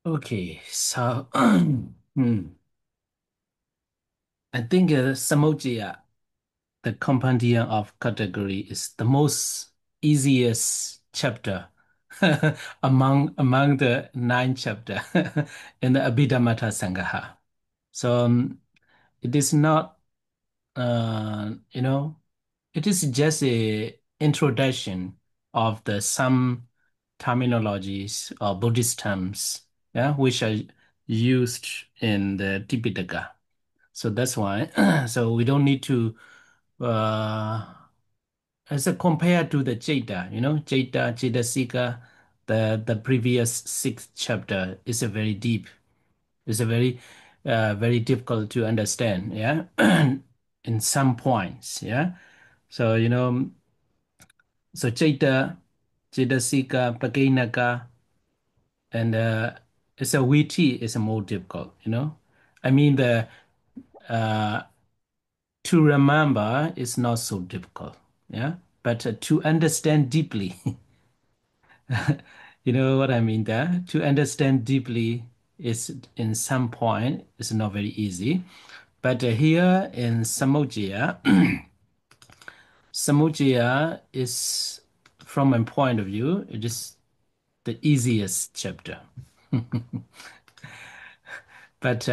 Okay, so I think Samojaya, the compendium of category, is the most easiest chapter among the nine chapter in the Abhidhamma Sangaha. So it is not, you know, it is just a introduction of the some terminologies or Buddhist terms, yeah, which are used in the Tipitaka. So that's why. So we don't need to, uh, as a compared to the Jeta, Jeta, the previous sixth chapter is a very deep. It's a very, very difficult to understand. Yeah, in some points. Yeah. So so Jeta, Paginaka, and it's a witty is more difficult. I mean the uh, to remember is not so difficult, yeah, but to understand deeply, you know what I mean there? To understand deeply is in some point is not very easy. But here in Samojaya, Samojaya is, from my point of view, it is the easiest chapter. But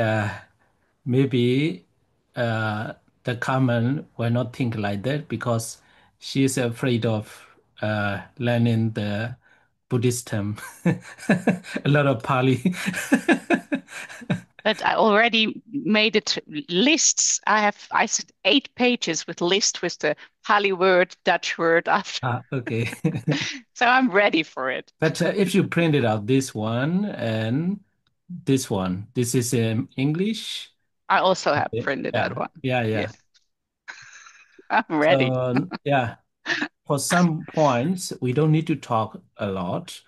maybe the common will not think like that because she is afraid of learning the Buddhist term, a lot of Pali. But I already made it lists. I said 8 pages with list with the Pali word, Dutch word after. Ah, okay. So I'm ready for it. But if you printed out this one and this one, this is in English. I also have Okay. printed that Yeah, one. yeah, Yes, yeah. I'm ready. So yeah, for some points, we don't need to talk a lot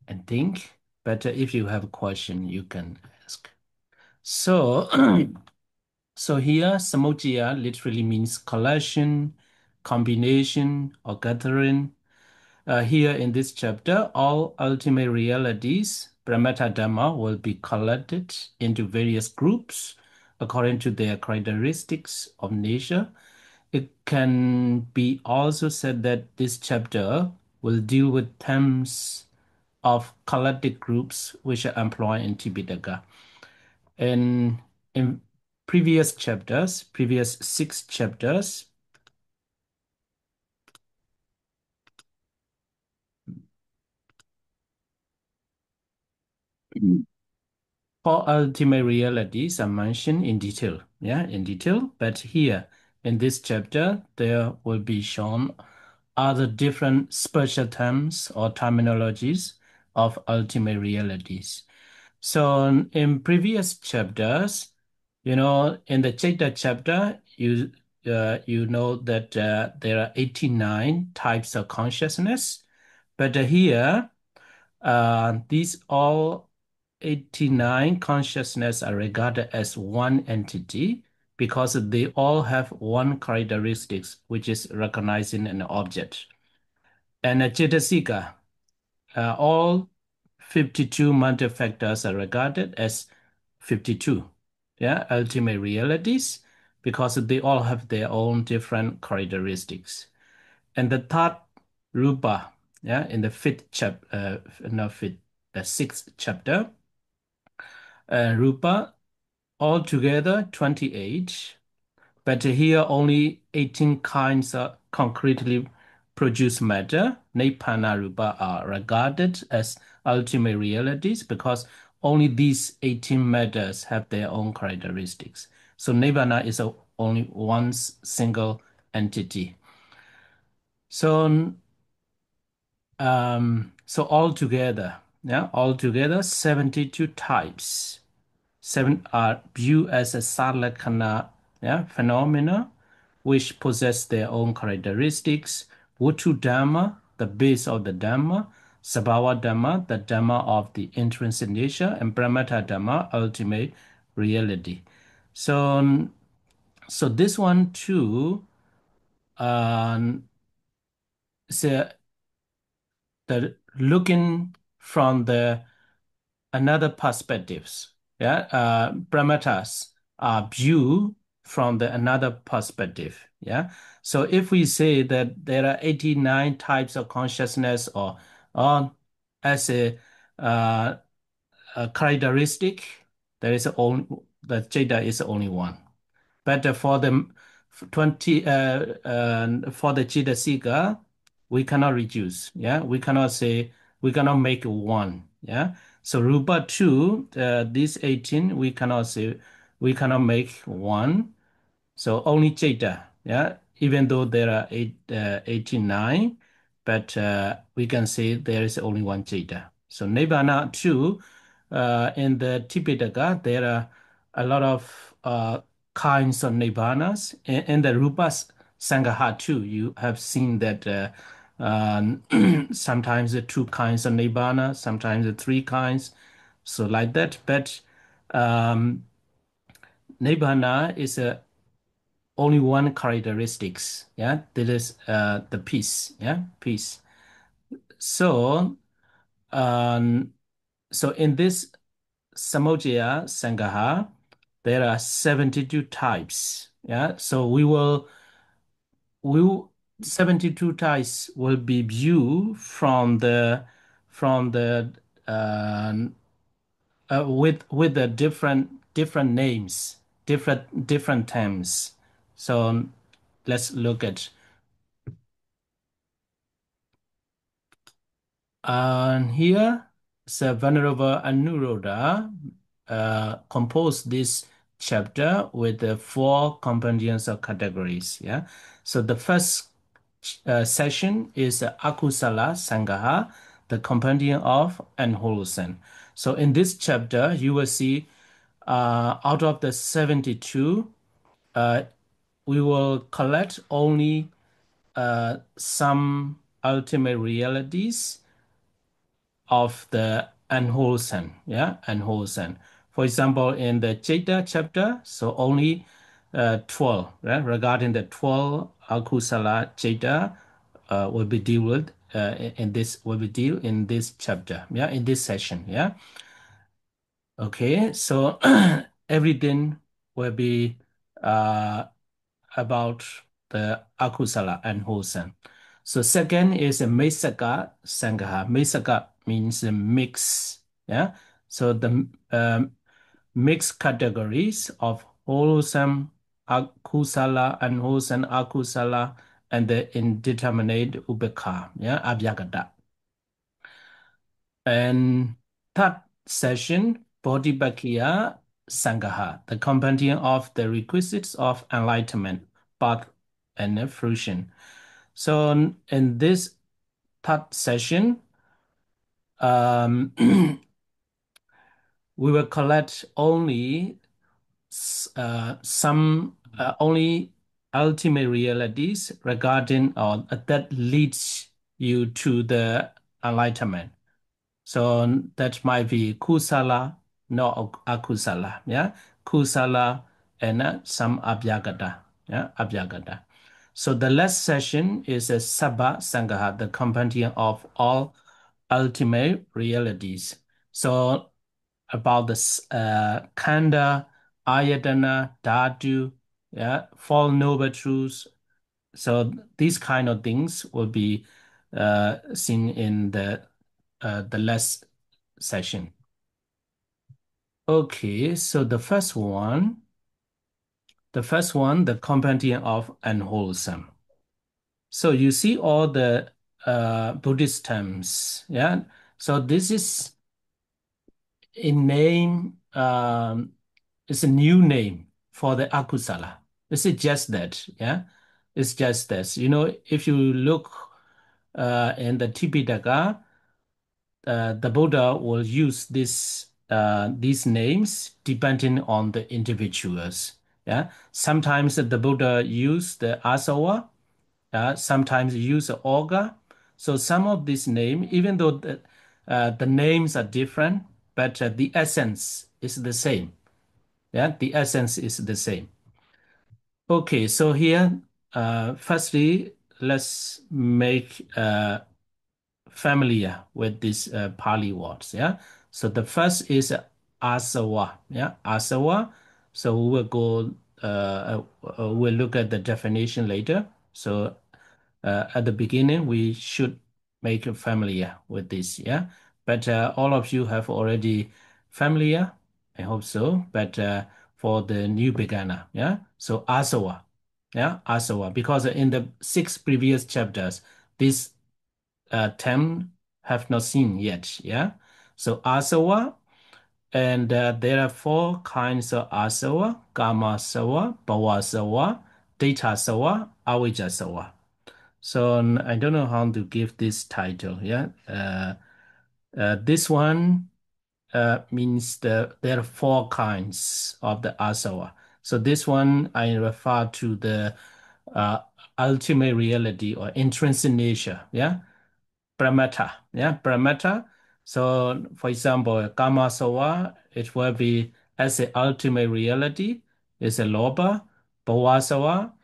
and think, but if you have a question, you can ask. So, so here, Samojaya literally means collection, combination, or gathering. Here in this chapter, all ultimate realities, Brahmata Dhamma, will be collected into various groups according to their characteristics of nature. It can be also said that this chapter will deal with terms of collective groups which are employed in Tipitaka. And in previous six chapters, four ultimate realities are mentioned in detail. Yeah, in detail. But here in this chapter, there will be shown other different special terms or terminologies of ultimate realities. So in previous chapters, in the Chaita chapter, you know that there are 89 types of consciousness, but here these all 89 consciousness are regarded as one entity because they all have one characteristics, which is recognizing an object. And a Cetasika, all 52 mental factors are regarded as 52, yeah, ultimate realities because they all have their own different characteristics. And the third rupa, yeah, in the no, the sixth chapter, rupa, altogether 28, but here only 18 kinds of concretely produced matter, Nibbana Rupa, are regarded as ultimate realities because only these 18 matters have their own characteristics. So Nibbana is only one single entity. So so altogether, yeah, altogether 72 types. Seven are viewed as a Salakana, yeah, phenomena which possess their own characteristics. Vutu Dhamma, the base of the Dhamma. Sabhava Dhamma, the Dhamma of the intrinsic nature. And Brahmata Dhamma, ultimate reality. So, so this one too, um, so the looking from the another perspectives. Yeah, brahmatas are viewed from the another perspective. Yeah, so if we say that there are 89 types of consciousness, or as uh, a characteristic, there is only the Jada is only one. But for the 20 for the Jada Sika, we cannot reduce. Yeah, we cannot say we cannot make one. Yeah, so Rupa 2, this 18, we cannot say we cannot make one. So only Jeta, yeah, even though there are 89, but we can say there is only one Jeta. So Nibbana too, in the Tipitaka, there are a lot of kinds of Nibbanas. In the Rupas Sangaha too, you have seen that sometimes the two kinds of Nibbana, sometimes the three kinds, so like that. But um, Nibbana is a only one characteristics. Yeah, that is the peace. Yeah, peace. So um, so in this Samojaya Sangaha, there are 72 types. Yeah, so we will 72 types will be viewed from the with the different names, different terms. So let's look at. And here, Sir Venerable Anuruddha composed this chapter with the four components of categories. Yeah. So the first session is Akusala Sangaha, the compendium of unwholesome. So in this chapter, you will see out of the 72, uh, we will collect only some ultimate realities of the unwholesome, yeah, unwholesome. For example, in the Jeta chapter, so only 12, right? Regarding the 12 akusala Jeta will be deal with in this will be deal in this chapter, yeah, in this session, yeah. Okay, so everything will be uh, about the akusala and wholesome. So second is a mesaka sangaha. Mesaka means a mix. Yeah. So the mixed categories of wholesome akusala and wholesome akusala and the indeterminate ubeka. Yeah, abhyagata. And third session, Bodhibhakya Sangaha, the compendium of the requisites of enlightenment, path, and fruition. So in this third session, um, we will collect only some only ultimate realities regarding or that leads you to the enlightenment. So that might be kusala, no akusala. Yeah, kusala and some abhyagata. Yeah, abhyagata. So the last session is a sabha sangaha, the compendium of all ultimate realities. So about the kanda, ayatana, dhatu, yeah, four noble truths. So these kind of things will be seen in the last session. Okay, so the first one, the compendium of unwholesome. So you see all the Buddhist terms, yeah. So this is a name. It's a new name for the akusala. It's just that, yeah. It's just this. If you look in the Tipitaka, the Buddha will use these names depending on the individuals. Yeah, sometimes the Buddha use the asawa, sometimes use the oga. So some of these names, even though the names are different, but the essence is the same. Yeah, the essence is the same. Okay, so here, firstly, let's make familiar with these Pali words. Yeah. So the first is asawa. Yeah, asawa. So we will go. We'll look at the definition later. So at the beginning, we should make you familiar with this. Yeah, but all of you have already familiar. I hope so. But for the new beginner, yeah. So asawa, yeah, asawa. Because in the six previous chapters, this term have not seen yet. Yeah. So asawa, and there are four kinds of asawa: kama sawa, bhava sawa, data sawa, avijja sawa. So I don't know how to give this title. Yeah. This one means there are four kinds of the asawa. So this one I refer to the uh, ultimate reality or intrinsic nature. Yeah, parameter. Yeah, parameter. So for example, kama sawa, it will be as the ultimate reality is a loba, bhava sawa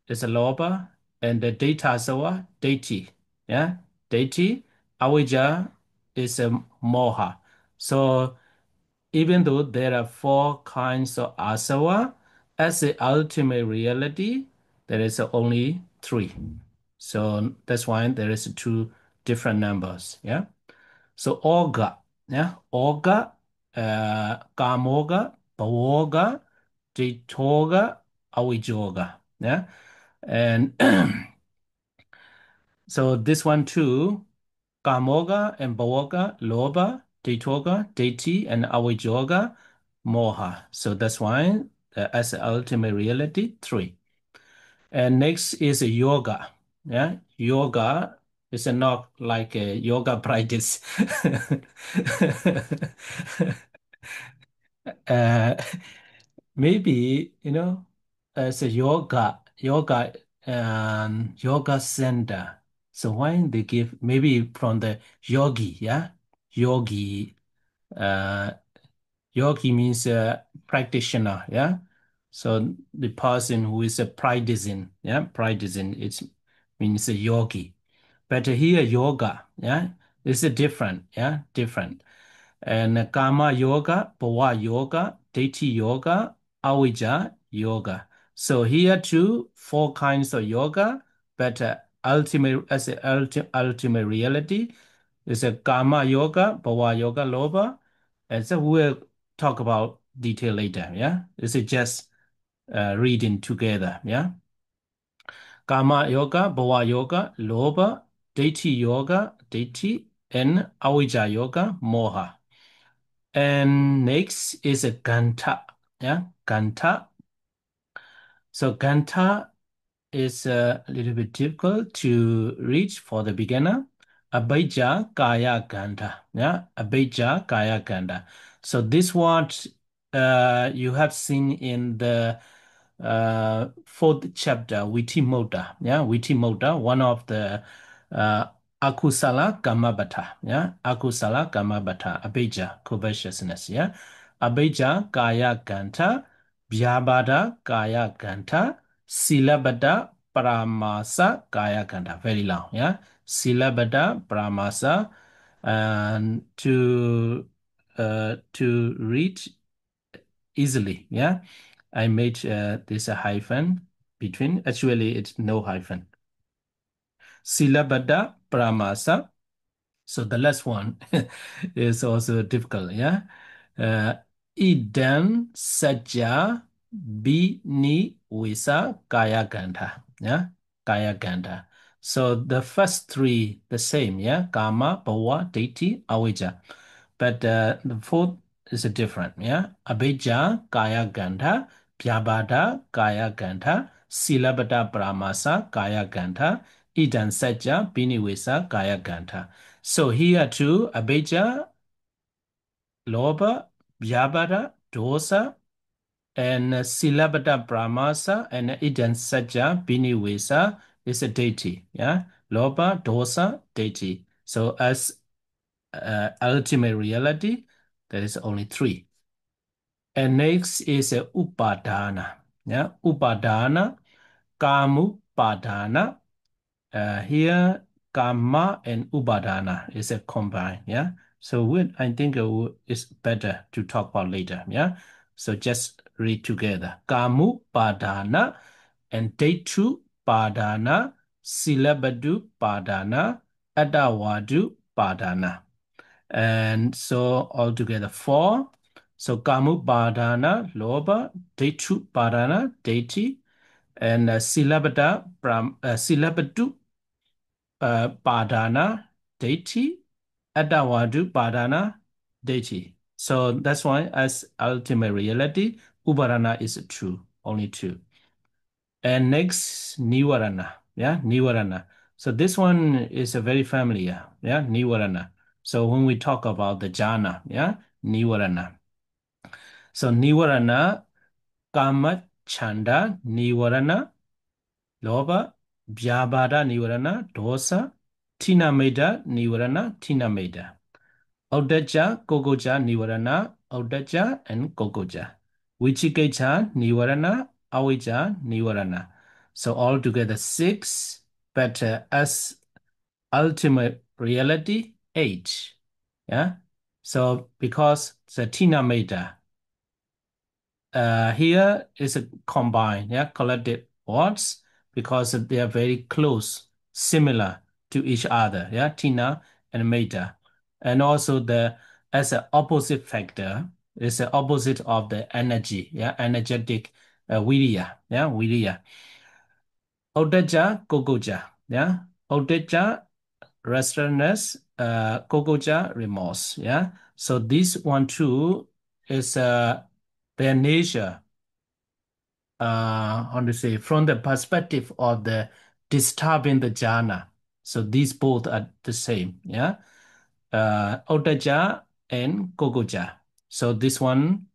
is a loba, and the data sawa, deity. Yeah, deity. Avijja is a moha. So even though there are four kinds of asawa, as the ultimate reality, there is only three. So that's why there is two different numbers. Yeah. So orga, yeah, orga, kamoga, bhawoga, jitoga, avijoga. Yeah. And so this one too, kamoga and bhawoga, loba, jitoga, deity, and avijoga, moha. So that's why as the ultimate reality, three. And next is yoga. Yeah, yoga is not like a yoga practice. uh, maybe as a yoga center. So why they give maybe from the yogi, yeah, yogi. Uh, Yogi means practitioner, yeah. So the person who is a practicing, yeah, practicing, it means a yogi. But here yoga, yeah, is a different, yeah, different. And Kama yoga, Bhava yoga, Deity yoga, Avijja yoga. So here too, four kinds of yoga, but ultimate as a ultimate reality is a Kama yoga, Bhava yoga, Loba. And so we'll talk about detail later. Yeah, this is just reading together. Yeah, Kama yoga, Bhava yoga, Loba, Deity yoga, Deity, and Avijja yoga, Moha. And next is a Ganta. Yeah, Ganta. So Ganta is a little bit difficult to reach for the beginner. Abhijja Kaya Ganda. Yeah, Abhijja Kaya Ganda. So this what you have seen in the fourth chapter, Vitimoda. Yeah, Vitimoda, one of the uh, Akusala Kamabata. Yeah, Akusala Kamabata, Abhijja, covetousness. Yeah, Abhijja Kaya Ganta, Vyabhada Kaya Ganta, Silabada Paramasa Kaya Kanda. Very long, yeah. Silabada Paramasa. And to read easily, yeah. I made this a hyphen between. Actually, it's no hyphen. Silabada Paramasa. So the last one is also difficult, yeah. Uh, Idan Saja Bini Visa Kaya Gandha. Yeah, Kaya Gandha. So the first three the same, yeah. Kama, Bhava, Deity, Avijja. But the fourth is a different, yeah. Abhijja, Kaya Gandha, Vyabhada, Kaya Gandha, Silabada Brahmasa, Kaya Gandha, Idan Saja Bini Visa Kaya Gandha. So here too, Abhijja, Lobha, Vyabhara, Dosa, and Silabada Brahmasa, and Idan Saja Binivesa is a deity. Yeah, Lobha, Dosa, deity. So as ultimate reality, there is only three. And next is Upadana. Yeah, Upadana, Kamupadana. Here, Kama and Upadana is a combine. Yeah, So I think it's better to talk about later. Yeah. So just read together. Kamu padana and Detu padana, Silabadu padana, Adawadu padana. And so altogether four. So Kamu padana, Loba, Detu padana, Deity, and Silabadu Padana deity, Adawadu Padana deity. So that's why as ultimate reality, Ubarana is true, only two. And next, Nivarana. Yeah, Nivarana. So this one is a very familiar. Yeah, Nivarana. So when we talk about the jhana, yeah, Nivarana. So Nivarana, Kama Chanda, Nivarana, Loba, Vyabhada Nivarana, Dosa, Tinameda Nivarana, Tinameda. Audaja, Gogoja Nivarana, Audaja, and Gogoja. Vichikecha Nivarana, Avija Nivarana. So altogether six, but as ultimate reality, eight. Yeah. So because the Tinameda, here is a combined, yeah, collected words because they are very close, similar to each other, yeah, Tina and Meta. And also the as an opposite factor is the opposite of the energy, yeah, energetic virya, yeah, virya. Odaja, Gogoja, yeah, Odaja, restlessness, Gogoja, remorse, yeah. So this one too is their nature how to say, from the perspective of the disturbing the jhana. So these both are the same, yeah. Otaja and Gogoja. So this one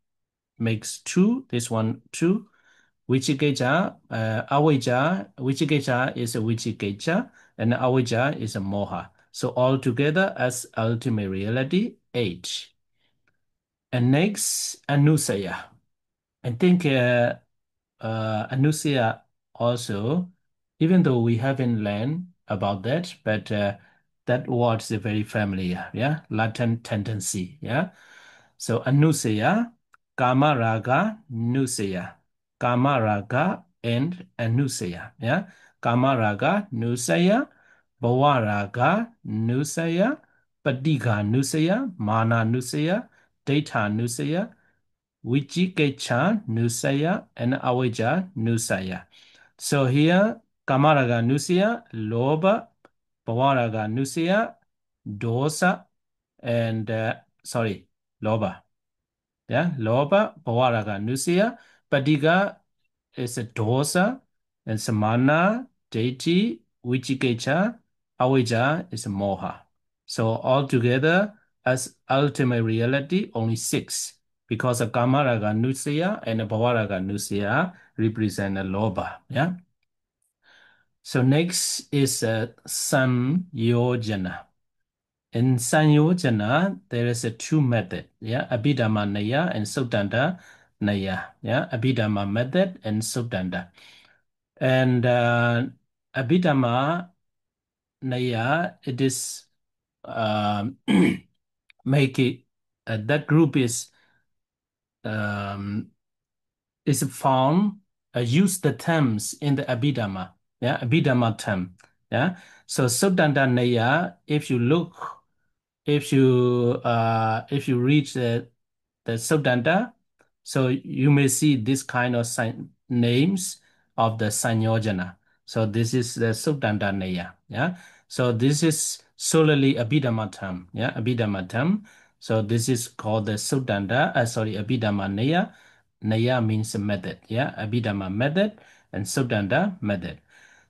makes two, this one two. Vichikeja, Avija, Vichikeja is a Vichikeja, and Avija is a Moha. So all together as ultimate reality, eight. And next, Anusaya. I think Anusia also, even though we haven't learned about that, but that word is very familiar, yeah, latent tendency, yeah. So Anusaya, Kama Raga, Nusaya, Kama Raga and Anusaya, yeah. Kama Raga, Nusaya, Bhava Raga, Nusaya, Patiga Nusaya, Mana Nusaya, Data Nusaya, Vichikecha Nusaya and Avija Nusaya. So here Kamaraga Nusaya, Loba, Pavaraga Nusaya, Dosa, and Loba. Yeah, Loba, Pavaraga Nusaya, Padiga is a dosa, and Samana, deity, Vichikecha, Avija is a moha. So altogether, as ultimate reality, only six, because a Kamaraga Nusaya and a Bhavaraga Nusaya represent a Loba. Yeah. So next is Samyojana. In Sanyojana, there is a two method, yeah, Abhidhamma Naya and Sutanta Naya, yeah, Abhidhamma method and Sutanta. And Abhidhamma Naya, it is um, make it that group um, is found use the terms in the Abhidhamma, yeah, Abhidhamma term, yeah. So Sutanta Naya, if you read the Sudanta, so you may see this kind of names of the Sanyojana. So this is the Sudanta Naya. Yeah. So this is solely Abhidhamma term. Yeah, Abhidhamma term. So this is called the Sudanta. Abhidhamma Naya. Naya means method. Yeah, Abhidhamma method and Sudanta method.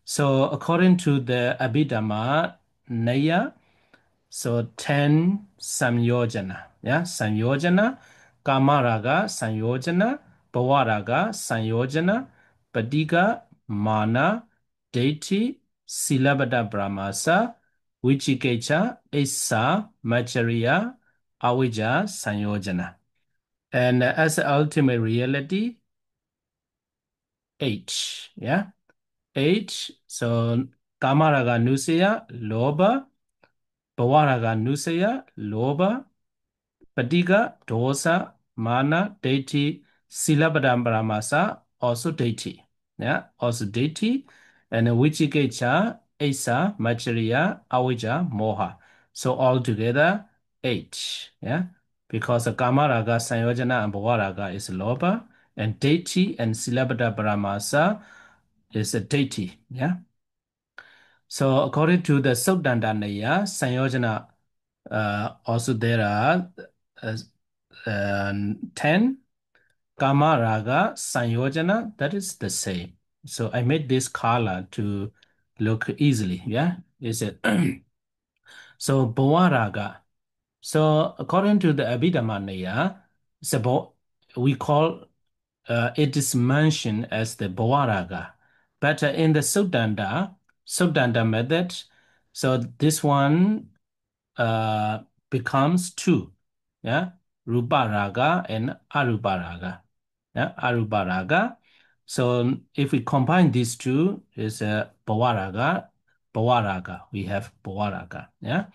So according to the Abhidhamma Naya, so 10 samyojana, yeah, samyojana, kamaraga samyojana, bhavaraga samyojana, patiga, mana, deity, silabada brahmasa, vichikecha, issa, macharya, avija samyojana. And as the ultimate reality, H, yeah, H, so kamaraga nusaya, loba, Bhavaraga Nusaya, Loba, Patika, Dosa, Mana, Deity, Silabadambaramasa, also deity. Yeah, also deity. And Vichikecha, Asa, Macharia, Avija, Moha. So altogether, eight. Yeah, because the Kamaraga, Sanyojana, and Bhavaraga is Loba, and deity and Silabadambaramasa is a deity. Yeah. So according to the Subdandandaya, Sanyojana, also there are uh, 10 Kama Raga Sanyojana, that is the same. So I made this color to look easily. Yeah, is it? So Bhava Raga. So according to the Abhidhamma, it's about, we call it is mentioned as the Bhava Raga. But in the Subdanda method, so this one uh, becomes two. Yeah, Rupa Raga and Arupa Raga. Yeah, Arupa Raga. So if we combine these two, is a Bhavaraga, Bhavaraga. We have Bhavaraga. Yeah,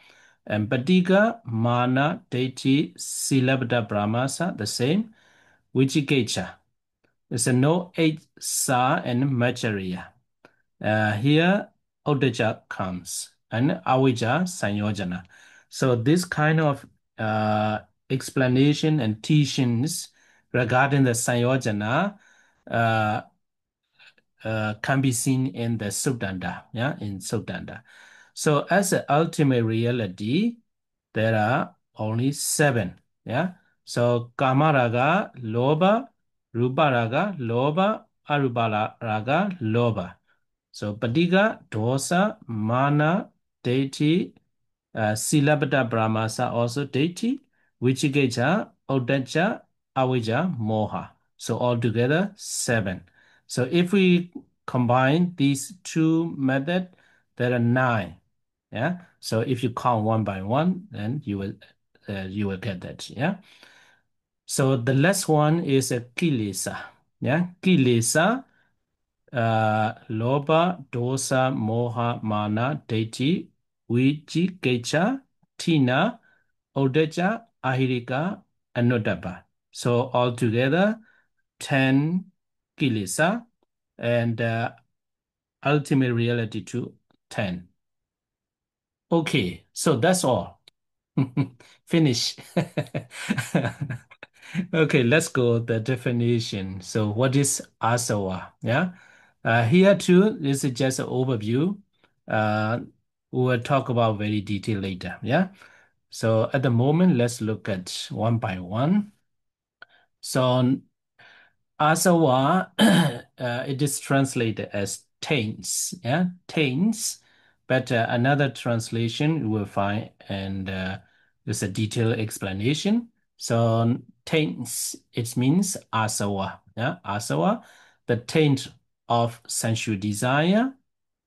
and Badiga, Mana, Deiti, Silabda Brahmasa, the same. Vichikecha. There's a no eight sa and Macharia. Here, Odaja comes and Avija Sanyojana. So this kind of uh, explanation and teachings regarding the Sanyojana uh, can be seen in the Subdanda, yeah, in Subdanda. So as an ultimate reality, there are only seven, yeah. So Kamaraga, Loba, Ruparaga, Loba, Arubaraga, Loba. So Padiga, Dosa, Mana, deity, Silabada Brahmasa also deity, Vichigeja, Odaja, Avija, Moha. So altogether seven. So if we combine these two methods, there are nine. Yeah. So if you count one by one, then you will get that. Yeah. So the last one is a kilesa. Yeah. Kilesa, Loba, Dosa, Moha, Mana, Deiti, Vichikecha, Tina, Odeja, Ahirika, and Nodaba. So altogether, 10 kilesa, and ultimate reality to 10. Okay, so that's all. Finish. Okay, let's go the definition. So what is asawa? Yeah. Here too, this is just an overview. Uh, we will talk about very detailed later. Yeah. So at the moment, let's look at one by one. So asawa, it is translated as taints. Yeah, taints. But another translation you will find, and there's a detailed explanation. So taints, it means asawa. Yeah, asawa, the taint of sensual desire,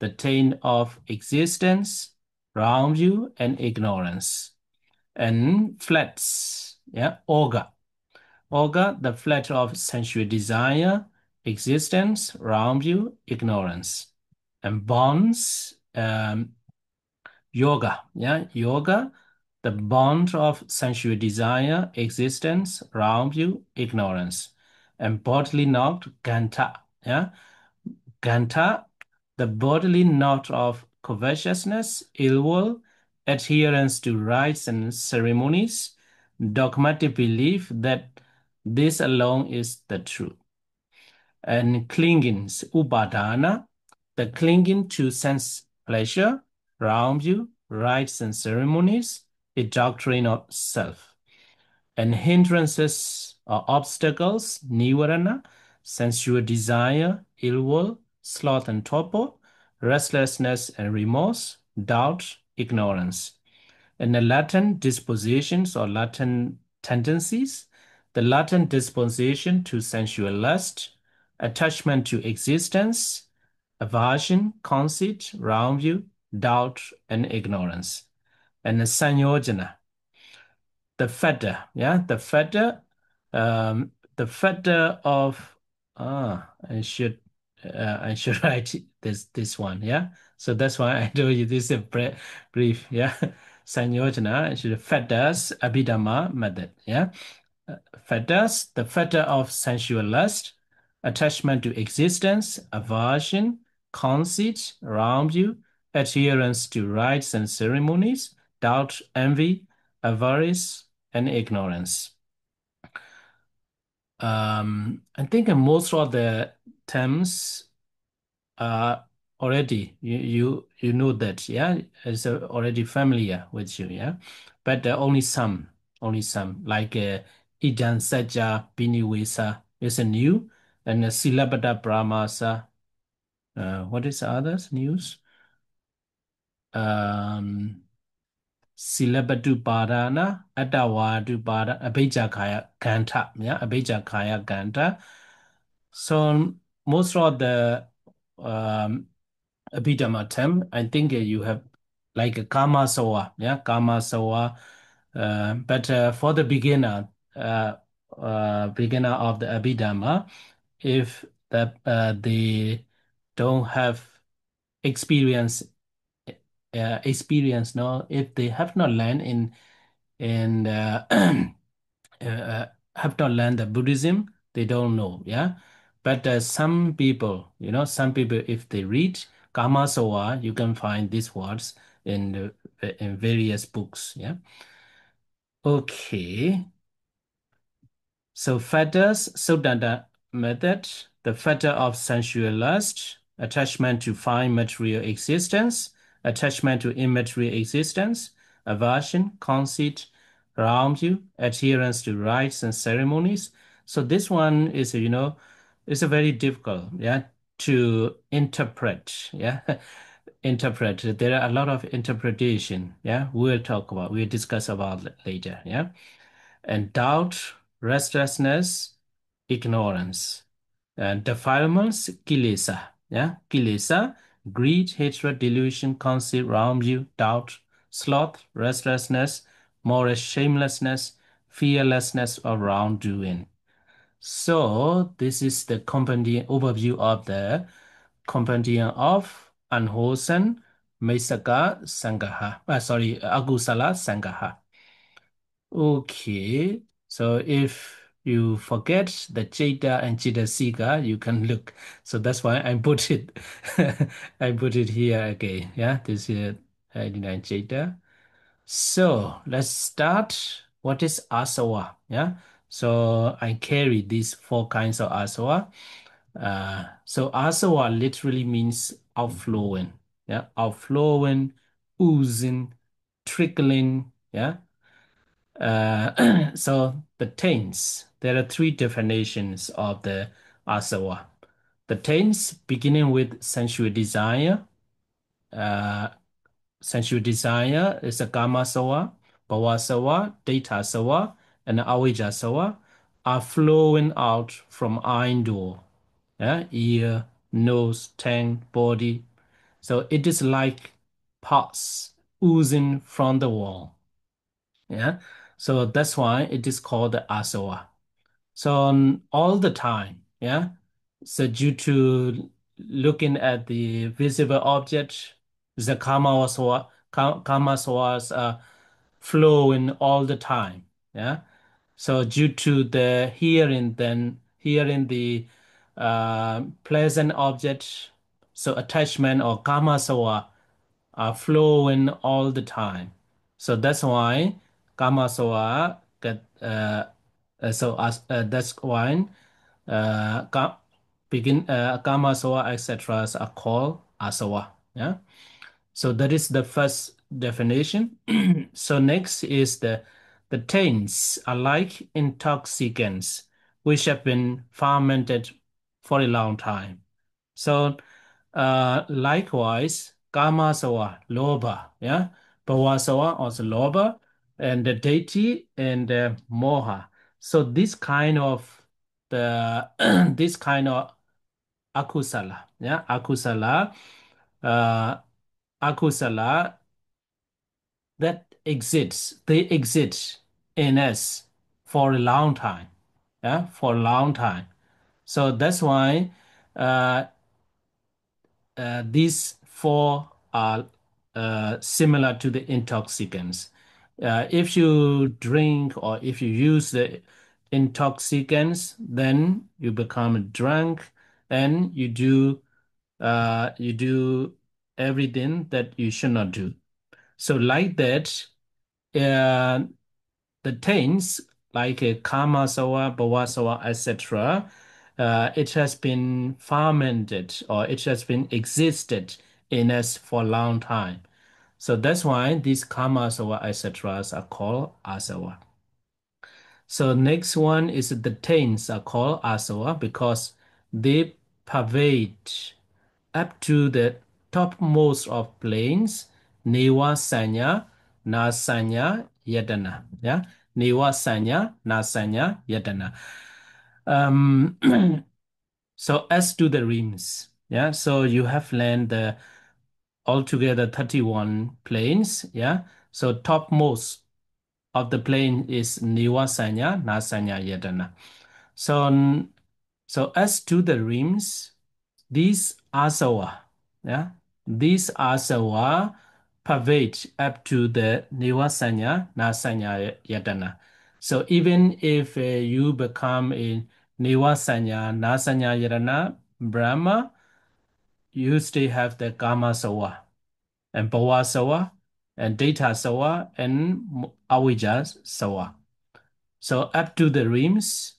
the taint of existence, wrong view, and ignorance. And flats, yeah, orga. Orga, the flat of sensual desire, existence, wrong view, ignorance. And bonds, yoga, yeah, yoga, the bond of sensual desire, existence, wrong view, ignorance. And bodily knot, ganta, yeah, ganta, the bodily knot of covetousness, ill will, adherence to rites and ceremonies, dogmatic belief that this alone is the truth. And clingings, upadana, the clinging to sense pleasure, round view, rites and ceremonies, a doctrine of self. And hindrances or obstacles, nivarana, sensual desire, ill will, sloth and torpor, restlessness and remorse, doubt, ignorance. And the latent dispositions or latent tendencies, the latent disposition to sensual lust, attachment to existence, aversion, conceit, wrong view, doubt, and ignorance. And the sanyojana, the fetter, yeah, the fetter of I should write this one, yeah. So that's why I told you this is a brief, yeah. Sanyojana actually fetters Abhidhamma method. Yeah. Fetters, the fetter of sensual lust, attachment to existence, aversion, conceit around you, adherence to rites and ceremonies, doubt, envy, avarice, and ignorance. I think most of the terms are already you know that, yeah, it's already familiar with you, yeah, but only some like Idan Saja Biniwesa is a new, and Silabada Brahmasa. What is the others news? Um, Silabadu Padana, Adawadu Pada, Abhijakaya Ganta, yeah, Abhijakaya Ganta. So most of the um, Abhidhamma term, I think you have like a Kama Soa, yeah, Kama Soa. But for the beginner of the Abhidhamma, if they don't have experience, no, if they have not learned in uh, have not learned the Buddhism, they don't know, yeah. But some people, some people, if they read Kama Soa, you can find these words in various books, yeah. Okay. So fetters, Sudanda method, the fetter of sensual lust, attachment to fine material existence, attachment to immaterial existence, aversion, conceit around you, adherence to rites and ceremonies. So this one is, is a very difficult, yeah, to interpret, yeah. Interpret. There are a lot of interpretation, yeah. We'll discuss about it later, yeah. And doubt, restlessness, ignorance, and defilements, kilesa. Yeah, kilesa, greed, hatred, delusion, conceit, you, doubt, sloth, restlessness, moral shamelessness, fearlessness of wrongdoing. So this is the compendium overview of the compendium of unwholesome Mesaka Sangaha. Agusala Sangaha. Okay, so if you forget the Jada and Jidasika, you can look. So that's why I put it, I put it here again. Yeah, this is 89 Jada. So let's start. What is asawa? Yeah, so I carry these four kinds of asawa. So asawa literally means outflowing. Yeah, outflowing, oozing, trickling. Yeah. So the taints, there are three definitions of the asawa. The taints beginning with sensual desire. Uh, Sensual desire is a kama sawa, bhava sawa, data sawa, and avijja sawa are flowing out from eye door, yeah? Ear, nose, tongue, body. So it is like pus oozing from the wall. Yeah. So that's why it is called the asawa. So all the time, yeah. So due to looking at the visible object, the karma was flowing all the time, yeah. So due to the hearing the pleasant object, so attachment or karma are flowing all the time. So that's why Kamasawa get so as that's why ka, begin Kamasawa etc. are called asawa. Yeah. So that is the first definition. So next is the taints are like intoxicants which have been fermented for a long time. So likewise, Kamasawa, Loba, yeah, Bhavasawa also Loba, and the deity and Moha. So this kind of the this kind of akusala, yeah, uh, akusala that exists, they exist in us for a long time, yeah, for a long time. So that's why these four are similar to the intoxicants. If you drink or if you use the intoxicants, then you become drunk and you do everything that you should not do. So like that, uh, the taints like Kama Sawa, Bhava Sawa, etc., it has been fermented or it has been existed in us for a long time. So that's why these Kama Sawa, etc., are called Asawa. So next one is the taints are called Asawa because they pervade up to the topmost of planes, Neva Sanya, Nasanya, Yadana. Yeah, Neva Sanya, Nasanya, Yadana. Um, so as to the rims, yeah, so you have learned the altogether 31 planes, yeah. So topmost of the plane is Neva Sanya, Nasanya, Yadana. So, so as to the rims, these asawa, yeah, these asawa pervade up to the nivasanya, nasanya, yadana. So even if you become a nivasanya, nasanya, yadana, Brahma, you still have the kama sawa and bhava sawa and data sawa and avijja sawa. So up to the rims,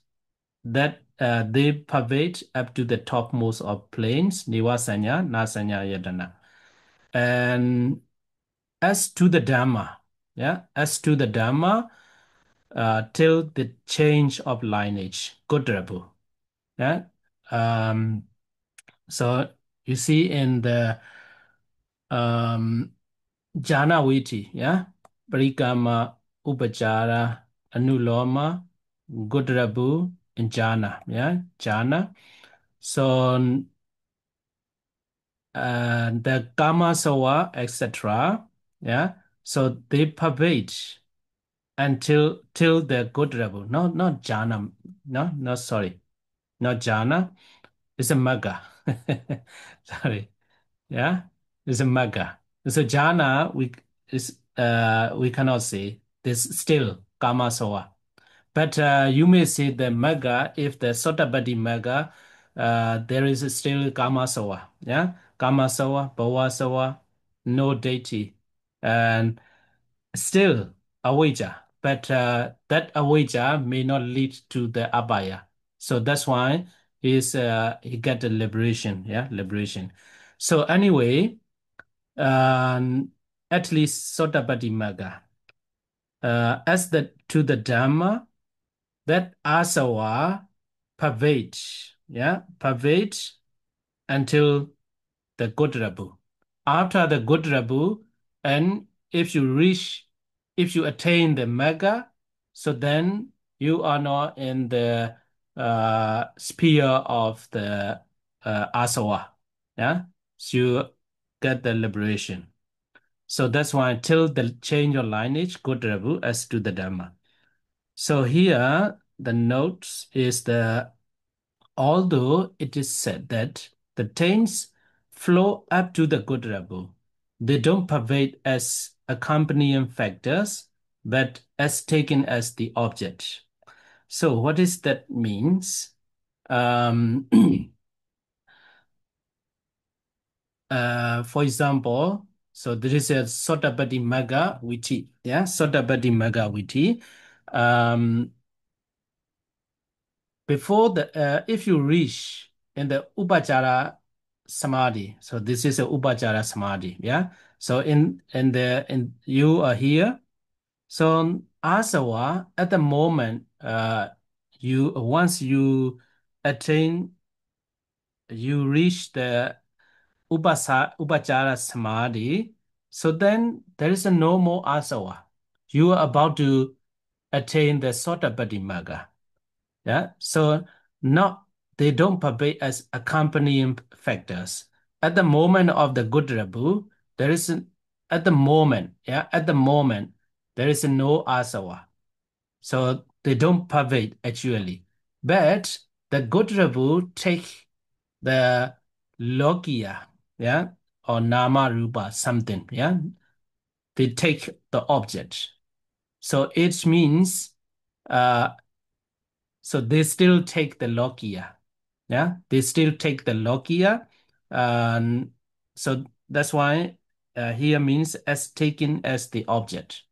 that they pervade up to the topmost of planes, Nivasanya, Nasanya, Yadana. And as to the Dhamma, yeah, as to the Dhamma, till the change of lineage, Godrabu. Yeah. Um, so you see in the um, Jhana Viti, yeah, Parikama, Upachara, Anuloma, Godrabu, and Jhana, yeah, Jhana. So the Kama Soa, etc. Yeah, so they pervade until till the good level. No, not jhana. No, no, sorry, not jhana. It's a magga. Sorry. Yeah, it's a magga. So jhana we cannot say. There's still Kama Soa. But you may say the mega, if the Sotabadi mega, there is still Kamasawa, yeah? Kamasawa, Bawasawa, no deity, and still Awaja. But that Awaja may not lead to the Abaya. So that's why he get the liberation, yeah, liberation. So anyway, at least Sotabadi mega. As the to the Dhamma, that asawa pervade, yeah, pervade until the good Rabu. After the good Rabu, and if you reach, if you attain the mega, so then you are not in the sphere of the asawa, yeah, so you get the liberation. So that's why till the change of lineage, good Rabu as to the Dhamma. So here the notes is the although it is said that the taints flow up to the good level, they don't pervade as accompanying factors, but as taken as the object. So what does that means? Um, for example, so there is a Sotabadi Maga Viti, yeah, Sotabadi Maga Viti. Um, before the if you reach in the upachara samadhi, so this is a upachara samadhi, yeah. So in you are here, so asawa at the moment you once you attain, you reach the upachara samadhi, so then there is a no more asawa. You are about to attain the sotabadi magga. Yeah. So not they don't pervade as accompanying factors. At the moment of the good Rabu, there is at the moment, yeah, at the moment, there is no asawa. So they don't pervade actually. But the good Rabu take the logia, yeah, or nama rupa something. Yeah, they take the object. So it means uh, so they still take the logia. Yeah, they still take the logia. And so that's why here means as taken as the object.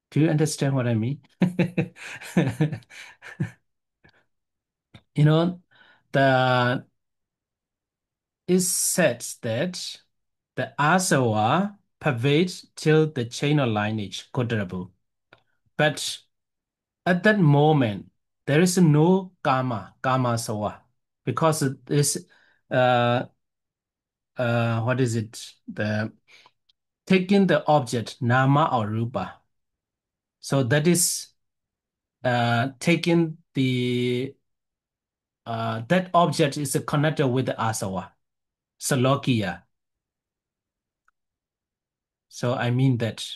Do you understand what I mean? You know, the it says that the asava pervades till the chain of lineage, Kodrabu. But at that moment, there is no karma sawa, because it is uh what is it? The taking the object nama or rupa. So that is taking the that object is connected with the asawa, salokia. So I mean that.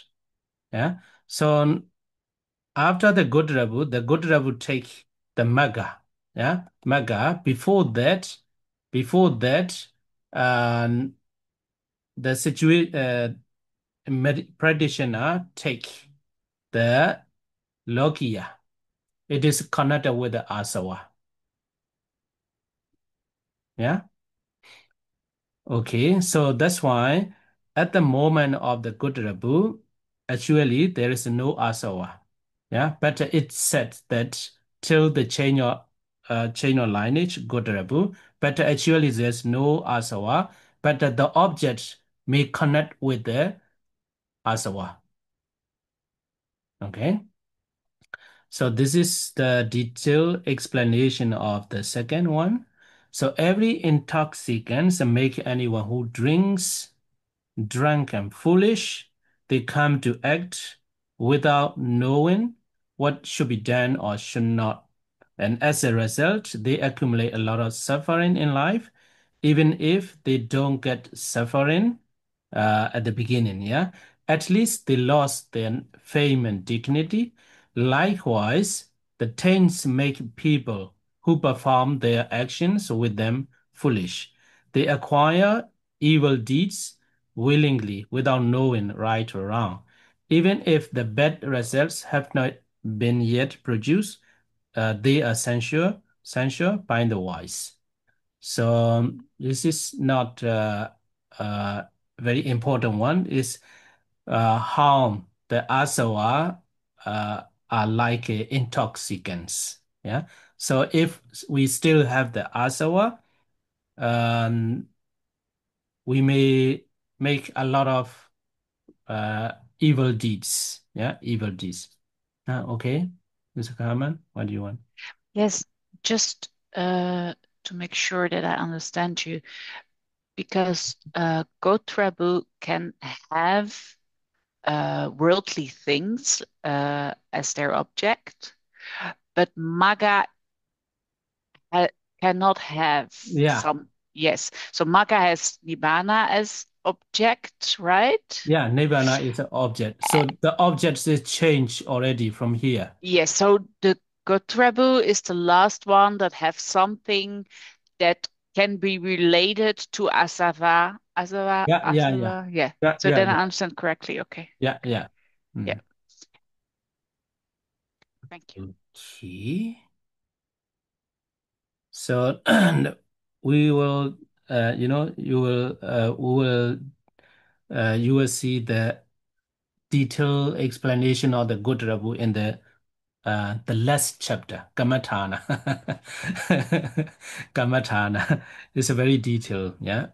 Yeah. So after the good Rabu take the maga. Yeah, maga. Before that, um, the practitioner take the logia. It is connected with the asawa. Yeah. Okay. So that's why at the moment of the good Rabu, actually there is no asawa. Yeah. But it said that till the chain of lineage, good Rabu, but actually there's no asawa, but the object may connect with the asawa. Okay. So this is the detailed explanation of the second one. So every intoxicant make anyone who drinks drunk and foolish. They come to act without knowing what should be done or should not. And as a result, they accumulate a lot of suffering in life, even if they don't get suffering at the beginning. Yeah, at least they lost their fame and dignity. Likewise, the taints make people who perform their actions with them foolish. They acquire evil deeds willingly without knowing right or wrong. Even if the bad results have not been yet produced, they are censured by the wise. So this is not a very important one. Is how the asava are like intoxicants. Yeah. So if we still have the asava, um, we may make a lot of uh, evil deeds. Yeah, evil deeds. Okay, Mr. Carmen, what do you want? Yes, just to make sure that I understand you, because Gotrabu can have worldly things as their object, but Maga ha cannot have Yeah, some. Yes, so Maga has Nibbana as object, right? yeah, Nibbana is an object. So the object is changed already from here. Yes, so the Gotrabu is the last one that have something that can be related to Asava. Yeah, yeah, yeah. Asava. Yeah. Yeah, So yeah, then yeah, I understand correctly. Okay. yeah, yeah. Yeah. Mm. Thank you. Okay. So we will, you will see the detailed explanation of the good Rabu in the last chapter, Kamatana. Kamatana is a very detailed, yeah.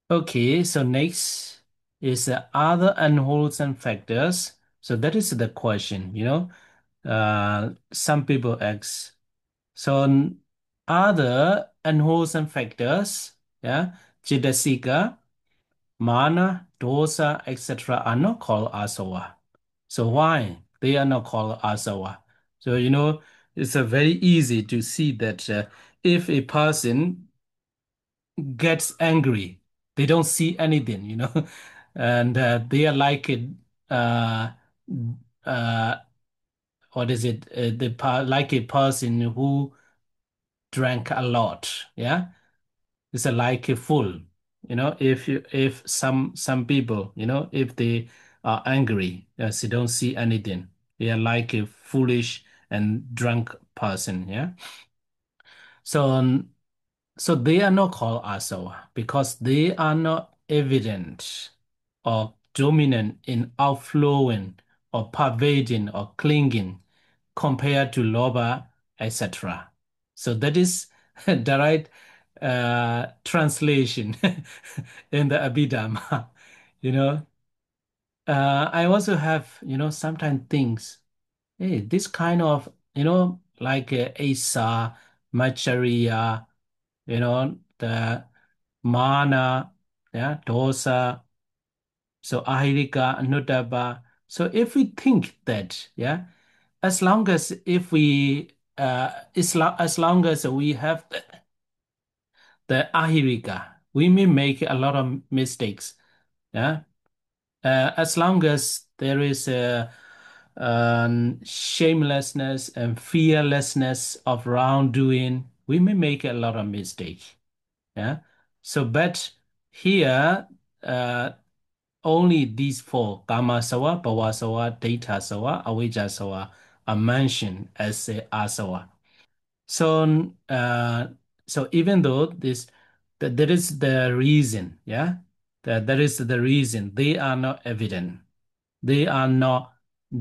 Okay, so next is other unwholesome factors. So that is the question, some people ask. So other unwholesome factors, yeah, Chitasika, Mana, Dosa, etc. are not called asava. So why they are not called asava? So it's a very easy to see that if a person gets angry, they don't see anything, and they are like it. Uh, uh, what is it? Like a person who drank a lot, yeah, It's like a fool. If some people, if they are angry, they don't see anything. They are like a foolish and drunk person. Yeah. So so they are not called asawa because they are not evident or dominant in outflowing or pervading or clinging compared to loba, etc. So that is the right translation in the Abhidhamma. You know, I also have, sometimes things, hey, this kind of, like Asa, Macharia, the Mana, yeah, Dosa, so Ahirika, Anutaba. So if we think that, yeah, as long as if we as long as we have the ahirika, we may make a lot of mistakes. Yeah, as long as there is a shamelessness and fearlessness of wrongdoing, we may make a lot of mistakes. Yeah, so but here uh, only these four Kama Sawa, Bhava Sawa, Data Sawa, Avijja Sawa are mentioned as asawa. So, so even though that there is the reason, yeah, that there is the reason they are not evident, they are not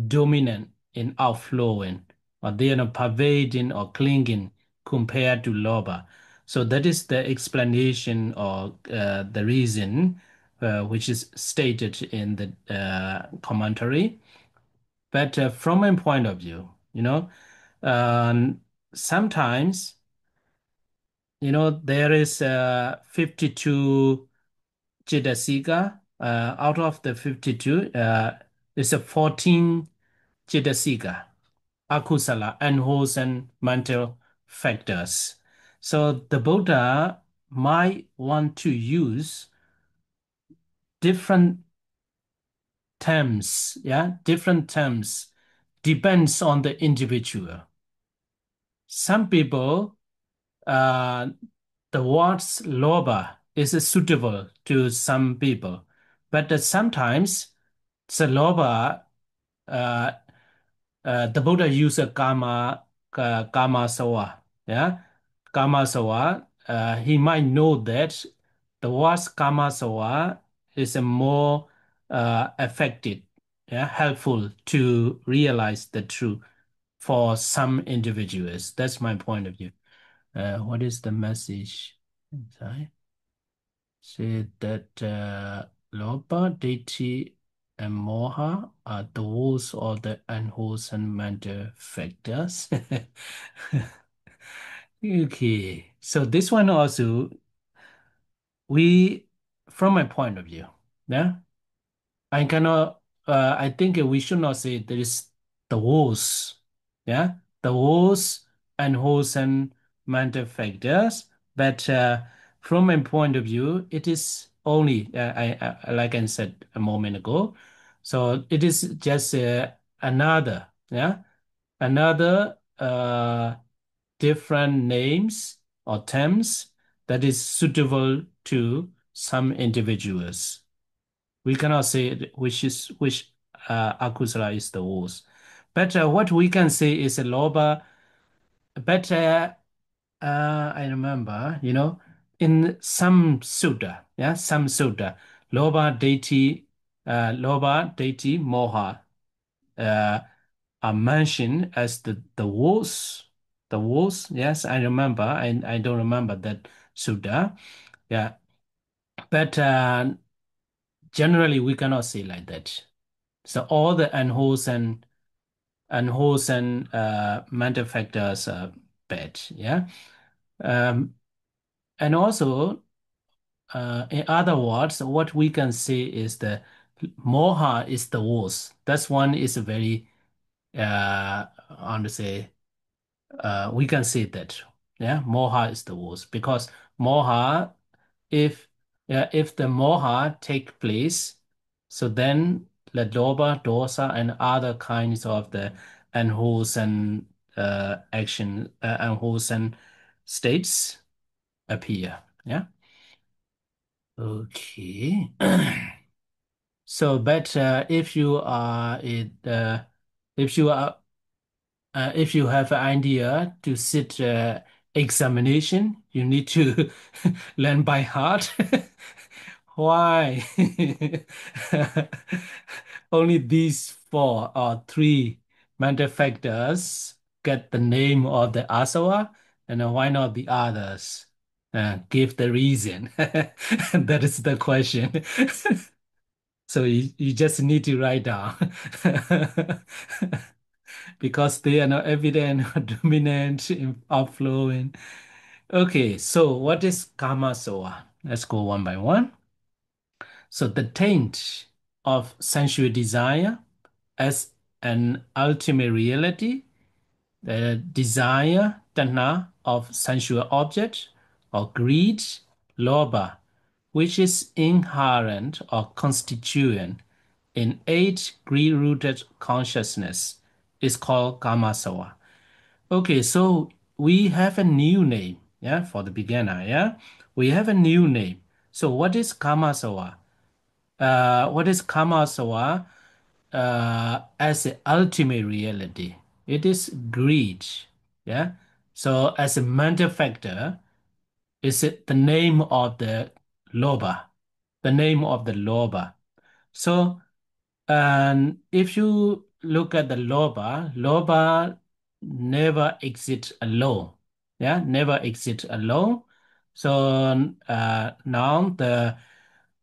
dominant in outflowing, or they are not pervading or clinging compared to loba. So that is the explanation or the reason which is stated in the commentary. But from my point of view, um, sometimes there is 52 Jidasika. Out of the 52, is a 14 Jidasika, Akusala, unwholesome mental factors. So the Buddha might want to use different terms, yeah, different terms depends on the individual. Some people, uh, the words loba is suitable to some people, but sometimes the loba, uh, the Buddha used a kama sawa, yeah, kama sawa. He might know that the words kama sawa is a more effective, yeah, helpful to realize the truth for some individuals. That's my point of view. What is the message? Sorry. Say that Loba, Deity, and Moha are those or the unwholesome mental factors. Okay, so this one also, we, from my point of view, yeah, I cannot, I think we should not say there is the worst, yeah, the worst unwholesome mental factors, but from my point of view, it is only, like I said a moment ago, so it is just another, yeah, another different names or terms that is suitable to some individuals. We cannot say which akusala is the worst. But what we can say is a loba. But I remember, in some sutta, yeah, some sutta, loba, deity, moha, uh, are mentioned as the worst. The worst, yes, I remember. I don't remember that sutta. Yeah, but generally we cannot say like that. So all the unwholesome mental factors are bad. Yeah. Um, and also, in other words, what we can say is the moha is the worst. That's one is a very, I want to say, we can say that. Yeah, moha is the worst because moha, if if the moha take place, so then the loba, dosa, and other kinds of the unwholesome unwholesome states appear. Yeah. Okay. So, but if you are if you are if you have an idea to sit examination, you need to learn by heart. Why? Only these four or three mental factors get the name of the asava, and why not the others? Give the reason. That is the question. So you just need to write down because they are not evident or dominant in outflowing. Okay, so what is karma soa? Let's go one by one. So the taint of sensual desire as an ultimate reality, the desire, tanha, of sensual object, or greed, lobha, which is inherent or constituent in eight greed-rooted consciousness, is called kamasawa. Okay, so we have a new name, yeah, for the beginner, yeah. We have a new name. So what is kamasawa? What is kamasawa as the ultimate reality? It is greed, yeah. So as a mental factor, is it the name of the lobha, the name of the lobha. So, and if you look at the lobha, lobha never exist alone. Yeah, never exist alone. So now the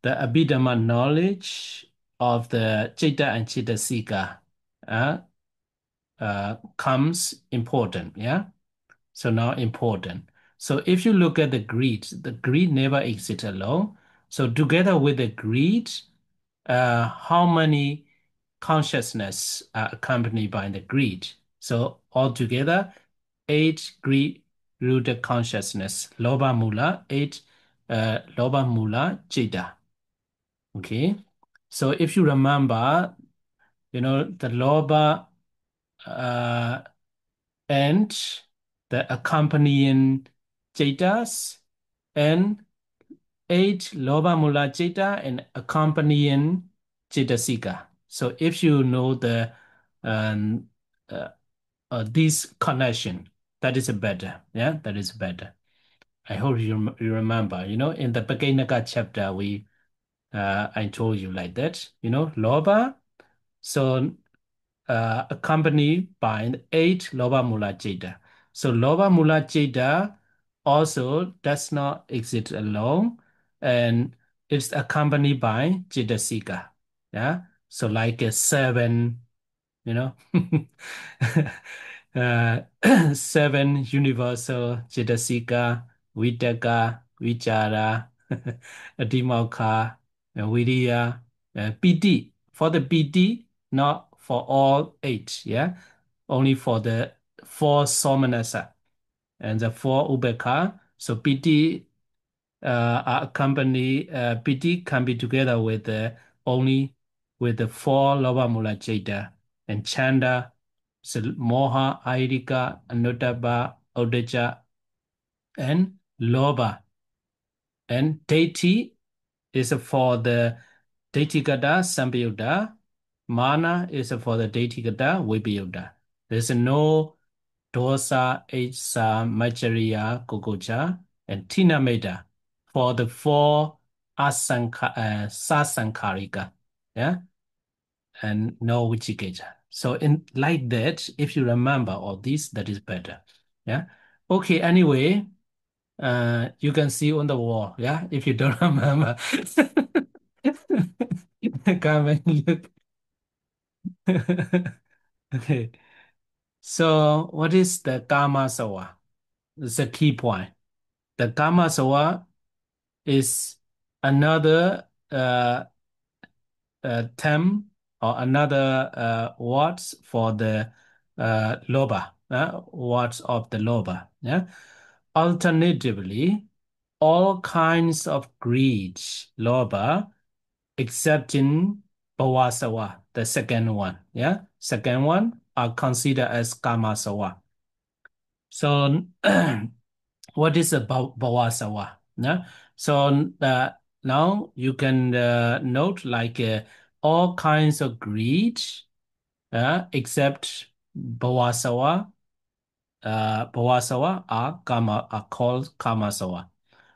Abhidhamma knowledge of the Citta and Cittasika uh, comes important. Yeah. So now important. So if you look at the greed never exists alone. So together with the greed, how many consciousness are accompanied by the greed? So altogether, eight greed-rooted consciousness, Lobha Mula, eight Lobha Mula Citta. Okay. So if you remember, the Lobha uh, and the accompanying Jaitas and eight Loba Mula Jeta and accompanying Jetasika. So if you know the um, uh, this connection, that is better. Yeah, that is better. I hope you remember. In the Bhagavad chapter, I told you like that. Loba. So accompanied by eight Loba Mula Jeta. So Loba Mula Jeta also does not exist alone, and it's accompanied by Jetasika. Yeah. So like a seven, you know, seven universal Jetasika, Vitaka, Vichara, Adhimokkha, Viriya, Piti. For the Piti, not for all eight, yeah, only for the four Somanasa and the four Ubeka. So Piti are accompany Piti can be together with only with the four Loba Mula Jeta and Chanda, so Moha, Airika, Anuttaba, Odeja, and Loba. And Deity is for the Deitigata Sambayuddha. Mana is for the Deitigata Vibhayuddha. There's no Dosa, Asa, Majariya, Gogoja, and Tinameda for the four Sasankarika. Yeah, and no Vichiketa. So in like that, if you remember all this, that is better. Yeah. Okay, anyway, you can see on the wall, yeah, if you don't remember. Come and look. Okay. So what is the Kama Sawa? It's a key point. The Kama Sawa is another term or another words for the loba, words of the loba. Yeah. Alternatively, all kinds of greed, loba, excepting Bhawasawa, the second one. Yeah, second one are considered as Kamasawa. So, what is a Bhawasawa? Yeah? So, now you can note like all kinds of greed, except Bhawasawa. Bhawasawa are called Kamasawa.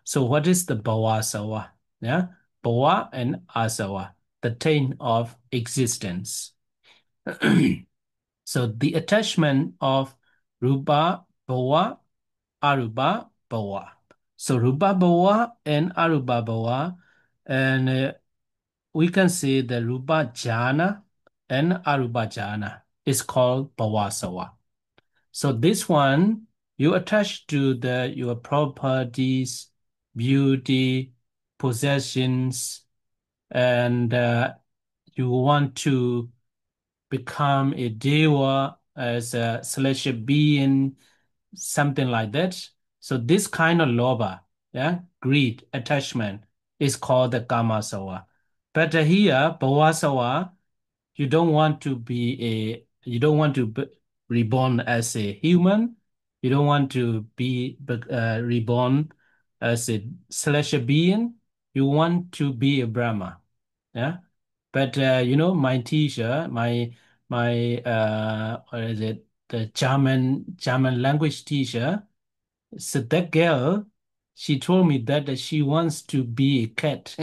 So what is the Bhawasawa? Yeah, Bhava and Asawa, the taint of existence. So the attachment of Rupa Bhava, Arupa Bhava. So Rupa Bhava and Arupa Bhava, and we can say the Rupa Jhana and Arupa Jhana is called Bhavasawa. So this one you attach to the your properties, beauty, possessions, and you want to become a deva as a celestial being, something like that. So this kind of lobha, yeah, greed, attachment is called the kamasawa. But here, bhavasawa, you don't want to be reborn as a human. You don't want to be reborn as a celestial being. You want to be a Brahma. Yeah. But my teacher, my what is it? The German language teacher. So that girl, she told me that she wants to be a cat.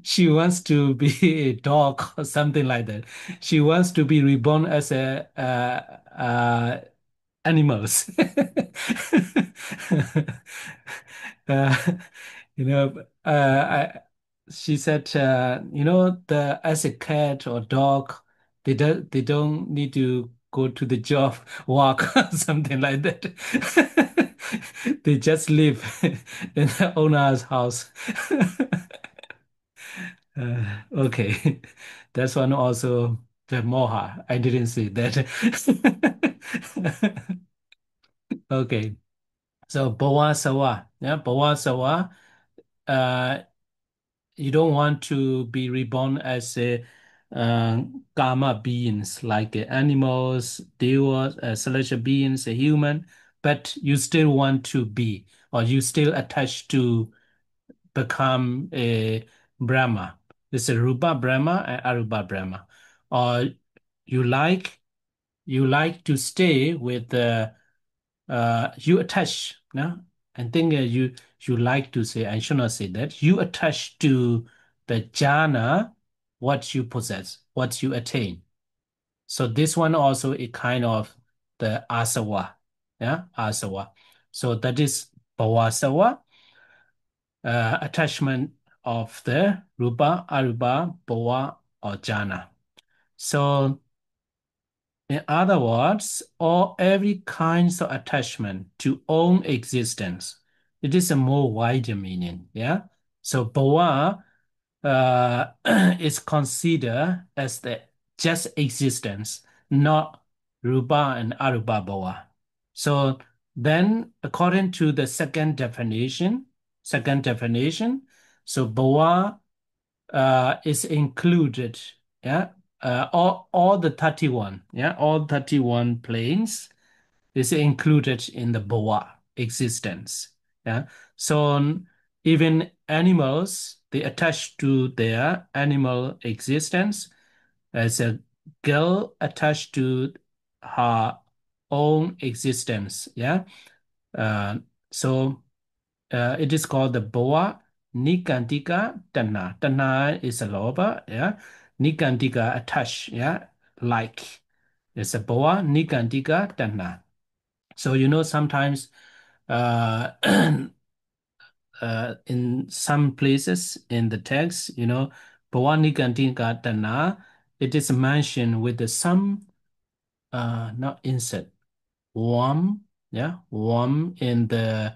She wants to be a dog or something like that. She wants to be reborn as a animals. uh, she said, the as a cat or dog, they don't need to go to the job, walk, something like that. They just live in the owner's house. Okay, that's one also the moha. I didn't see that. Okay, so bawa sawa, yeah, bawa sawa. Uh, you don't want to be reborn as a karma beings like animals, devas, celestial beings, a human, but you still want to be, or you still attached to become a Brahma. It's a Rupa Brahma and Arupa Brahma. Or you like you like to stay with the you attach, no? I think you like to say, I should not say that. You attach to the jhana what you possess, what you attain. So this one also a kind of the asawa. Yeah, asawa. So that is bhavasawa, attachment of the rupa, arupa, bhava, or jhana. So in other words, all every kinds of attachment to own existence. It is a more wider meaning. Yeah. So bhava uh, is considered as the just existence, not rupa and arupa bhava. So then, according to the second definition, so bhava is included. Yeah, all the 31. Yeah, all 31 planes is included in the boa existence. Yeah, so even animals they attach to their animal existence as a girl attached to her own existence. Yeah, uh, so it is called the boa nikantika tanha. Tanha is a loba, yeah. Nikantika attach, yeah, like. It's a boa nikantika tanha. So sometimes uh, in some places in the text, boa nikantika tanha, it is mentioned with the some not insect, worm, yeah, worm in the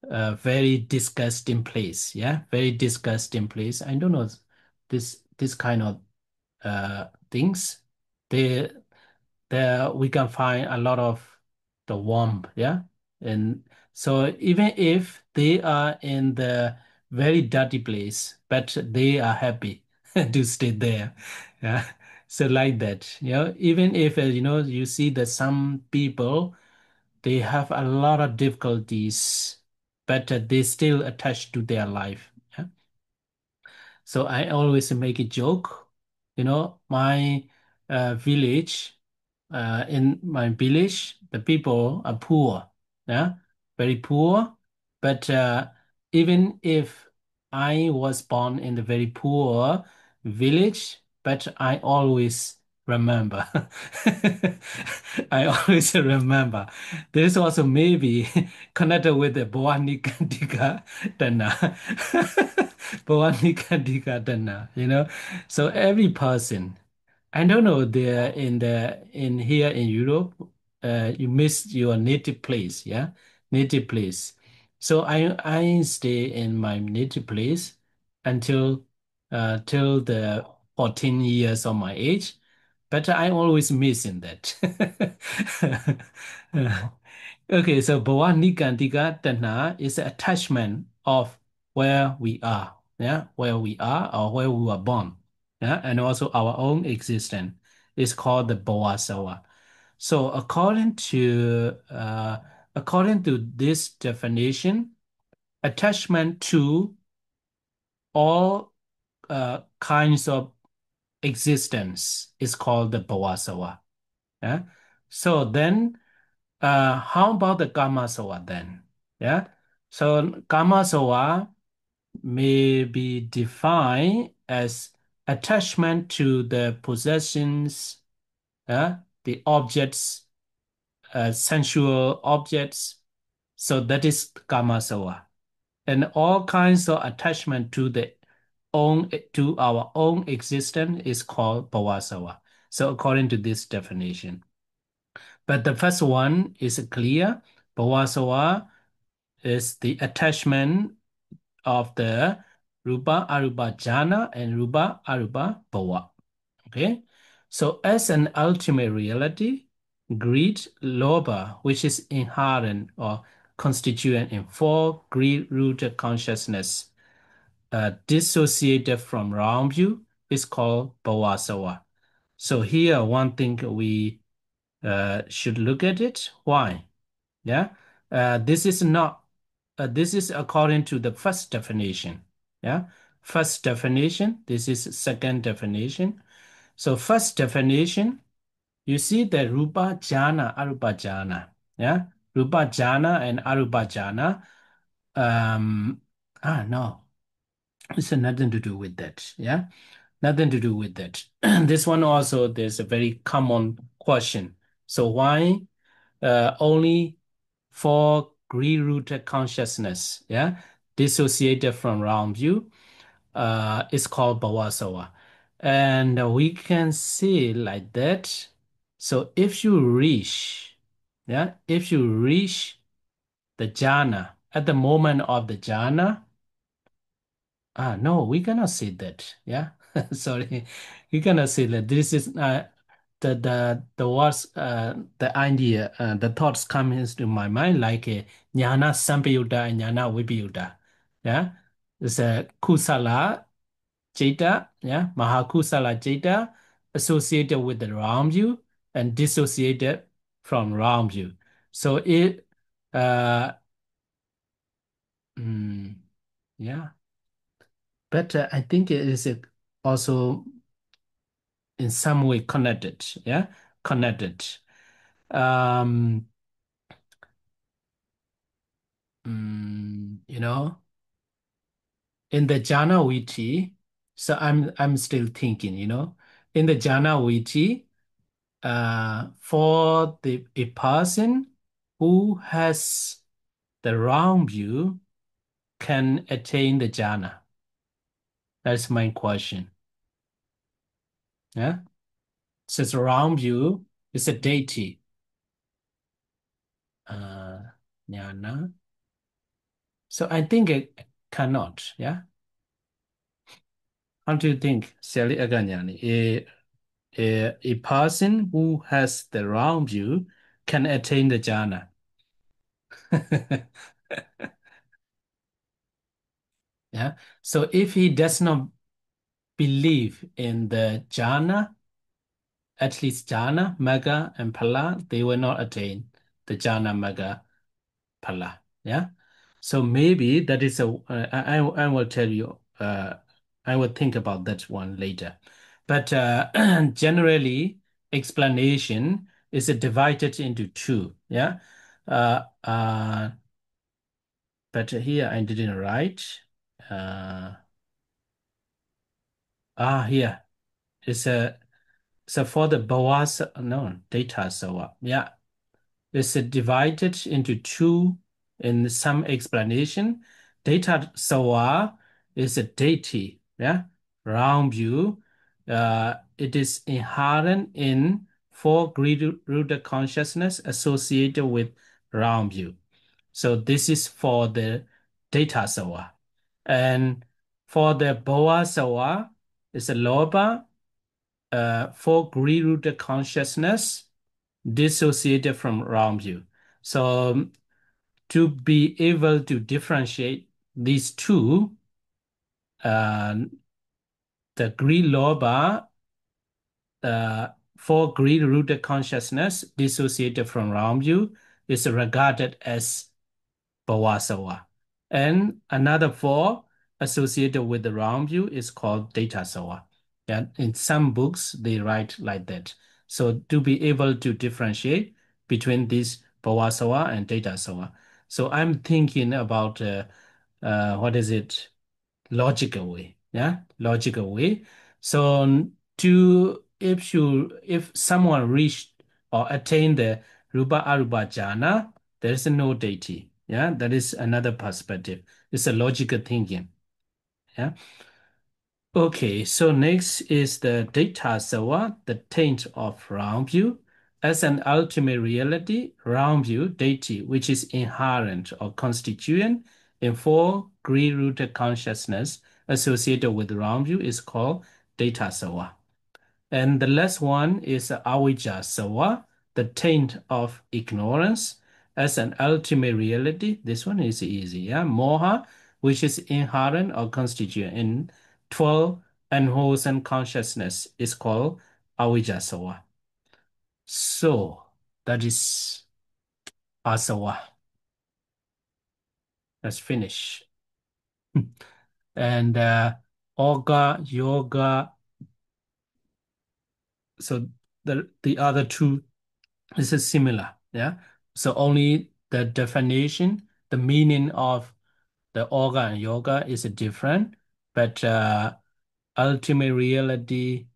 very disgusting place. Yeah, very disgusting place. I don't know this kind of things. They there we can find a lot of the worm. Yeah, and so even if they are in the very dirty place, but they are happy to stay there. Yeah. So like that, even if you see that some people they have a lot of difficulties but they still attached to their life. Yeah? So I always make a joke, my village, in my village, the people are poor, yeah, very poor. But even if I was born in the very poor village, but I always remember. I always remember. This also maybe connected with the Bhavani Kandika Dana. Bhavani Kandika Dana, So every person, I don't know, there in here in Europe, you miss your native place, yeah, native place. So I stay in my native place until till the 14 years of my age, but I always missing that. Okay, so Bhavani Kantika Tana is the attachment of where we are, yeah, where we are or where we were born, yeah, and also our own existence is called the Bhavasava. So according to this definition, attachment to all kinds of existence is called the Bhavasava. Yeah. So then, how about the Kamasawa then? Yeah. So Kamasawa may be defined as attachment to the possessions, the objects, sensual objects. So that is Kamasawa. And all kinds of attachment to our own existence is called Bhavasawa. So according to this definition. But the first one is clear. Bhavasawa is the attachment of the Rupa Arupa Jhana and Rupa Arupa Bhava. Okay. So as an ultimate reality, greed, lobha, which is inherent or constituent in four greed-rooted consciousness, dissociated from round view, is called bhavasawa. So here, one thing we should look at it. Why? Yeah, this is not. This is according to the first definition. Yeah, first definition. This is second definition. So first definition, you see the rupa jhana, arupa jhana. Yeah, rupa jhana and arupa jhana. Um, no, it's nothing to do with that. Yeah, nothing to do with that. This one also, there's a very common question. So why only for greed-rooted consciousness, yeah, dissociated from round view, is called bhavasawa. And we can see like that. So if you reach, yeah, if you reach the jhana at the moment of the jhana, no, we cannot say that. Yeah, sorry, we cannot say that. This is the words, the idea, the thoughts come into my mind like jnana sampayutta and jnana vipayutta. Yeah, it's a kusala Jeta, yeah, Mahakusala Jeta associated with the round view and dissociated from round view. So uh, mm, yeah, but I think it is also in some way connected, yeah, connected. Um, you know, in the Jhana Viti, so I'm still thinking, in the Jhana Viti, for a person who has the wrong view can attain the jhana. That's my question. Yeah. Since wrong view is a deity. Uh, jnana. So I think it cannot. Yeah. How do you think, Sally Aganyani? A person who has the wrong view can attain the jhana. Yeah. So if he does not believe in the jhana, at least jhana, magga, and phala, they will not attain the jhana, magga, phala. Yeah. So maybe that is I will tell you, I will think about that one later. But generally, explanation is divided into two. Yeah. Uh, uh, but here I didn't write. Uh, Here it's a so for the BOAS, no, data. So yeah, it's divided into two in some explanation. Data SOA is a deity, yeah, round view. It is inherent in four greed-rooted consciousness associated with round view. So this is for the data SOA. And for the BOA SOA, it's a lower four greed-rooted consciousness dissociated from round view. So to be able to differentiate these two, uh, the greed loba, uh, for greed-rooted consciousness dissociated from round view is regarded as Bhawasawa. And another four associated with the round view is called data sawa. Yeah, in some books they write like that. So to be able to differentiate between these Bhawasawa and data sawa. So I'm thinking about what is it? Logical way. Yeah, logical way. So to if someone reached or attained the Rupa Arupa jhana, there is no deity. Yeah, that is another perspective. It's a logical thinking. Yeah. Okay, so next is the data sawa, the taint of round view. As an ultimate reality, round view, deity, which is inherent or constituent in four greed-rooted consciousness associated with round view, is called data sawa. And the last one is avijja sawa, the taint of ignorance. As an ultimate reality, this one is easy. Yeah, moha, which is inherent or constituent in 12 unwholesome consciousness, is called avijja sawa. So that is asawa. Let's finish. And Oga, yoga. So the other two. This is similar, yeah. So only the definition, the meaning of the yoga and yoga is different, but ultimate reality